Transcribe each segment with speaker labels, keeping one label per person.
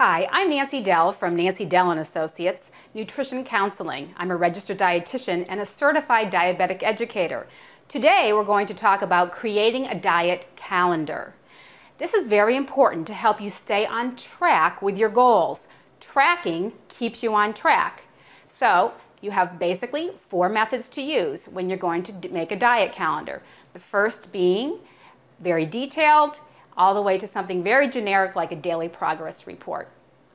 Speaker 1: Hi, I'm Nancy Dell from Nancy Dell & Associates, Nutrition Counseling. I'm a registered dietitian and a certified diabetic educator. Today we're going to talk about creating a diet calendar. This is very important to help you stay on track with your goals. Tracking keeps you on track. So you have basically 4 methods to use when you're going to make a diet calendar. The first being very detailed, all the way to something very generic like a daily progress report.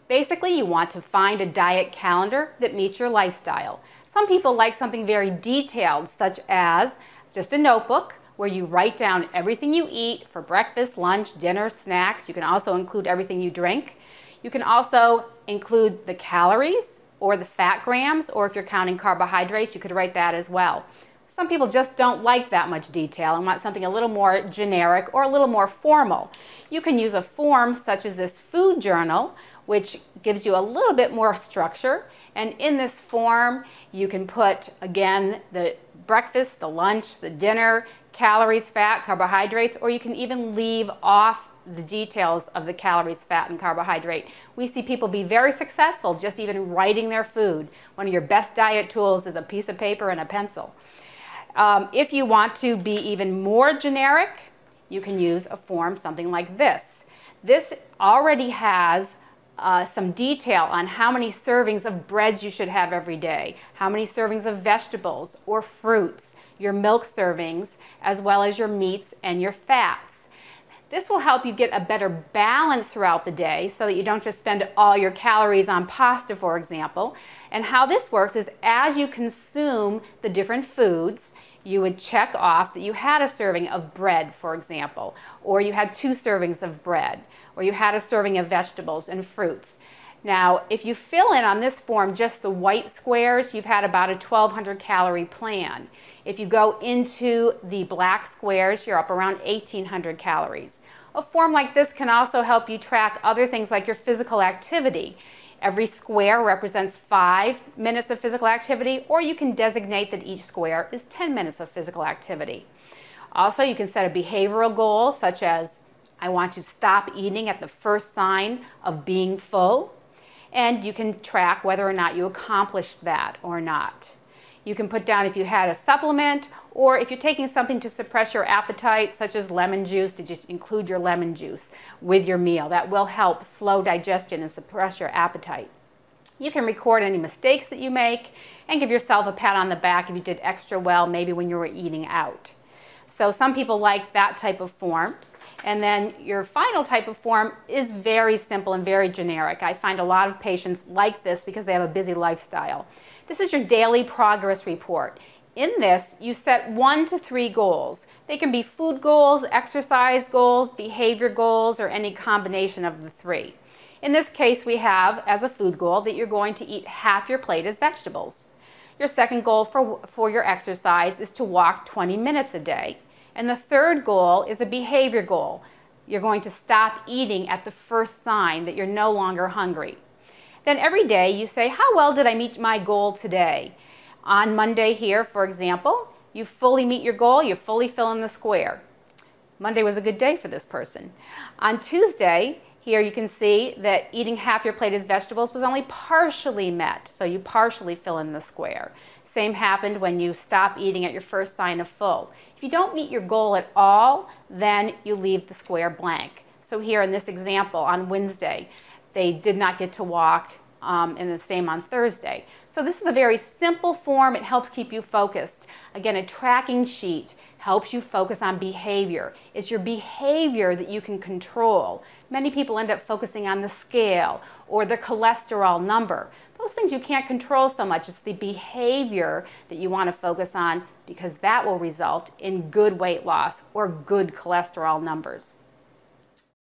Speaker 1: Basically, you want to find a diet calendar that meets your lifestyle. Some people like something very detailed, such as just a notebook where you write down everything you eat for breakfast, lunch, dinner, snacks. You can also include everything you drink. You can also include the calories or the fat grams, or if you're counting carbohydrates, you could write that as well. Some people just don't like that much detail and want something a little more generic or a little more formal. You can use a form such as this food journal, which gives you a little bit more structure. And in this form, you can put, again, the breakfast, the lunch, the dinner, calories, fat, carbohydrates, or you can even leave off the details of the calories, fat, and carbohydrate. We see people be very successful just even writing their food. One of your best diet tools is a piece of paper and a pencil. If you want to be even more generic, you can use a form something like this. This already has some detail on how many servings of breads you should have every day, how many servings of vegetables or fruits, your milk servings, as well as your meats and your fats. This will help you get a better balance throughout the day so that you don't just spend all your calories on pasta, for example. And how this works is as you consume the different foods, you would check off that you had a serving of bread, for example, or you had 2 servings of bread, or you had a serving of vegetables and fruits. Now, if you fill in on this form just the white squares, you've had about a 1,200 calorie plan. If you go into the black squares, you're up around 1,800 calories. A form like this can also help you track other things like your physical activity. Every square represents 5 minutes of physical activity, or you can designate that each square is 10 minutes of physical activity. Also, you can set a behavioral goal, such as, I want to stop eating at the first sign of being full, and you can track whether or not you accomplished that or not. You can put down if you had a supplement, or if you're taking something to suppress your appetite, such as lemon juice, to just include your lemon juice with your meal. That will help slow digestion and suppress your appetite. You can record any mistakes that you make and give yourself a pat on the back if you did extra well, maybe when you were eating out. So some people like that type of form. And then your final type of form is very simple and very generic. I find a lot of patients like this because they have a busy lifestyle. This is your daily progress report. In this, you set 1 to 3 goals. They can be food goals, exercise goals, behavior goals, or any combination of the 3. In this case, we have as a food goal that you're going to eat half your plate as vegetables. Your second goal for your exercise is to walk 20 minutes a day. And the third goal is a behavior goal. You're going to stop eating at the first sign that you're no longer hungry. Then every day you say, how well did I meet my goal today? On Monday here, for example, you fully meet your goal, you fully fill in the square. Monday was a good day for this person. On Tuesday, here you can see that eating half your plate as vegetables was only partially met, so you partially fill in the square. Same happened when you stop eating at your first sign of full. If you don't meet your goal at all, then you leave the square blank. So here in this example, on Wednesday, they did not get to walk, and the same on Thursday. So this is a very simple form. It helps keep you focused. Again, a tracking sheet helps you focus on behavior. It's your behavior that you can control. Many people end up focusing on the scale or the cholesterol number. Those things you can't control so much. It's the behavior that you want to focus on, because that will result in good weight loss or good cholesterol numbers.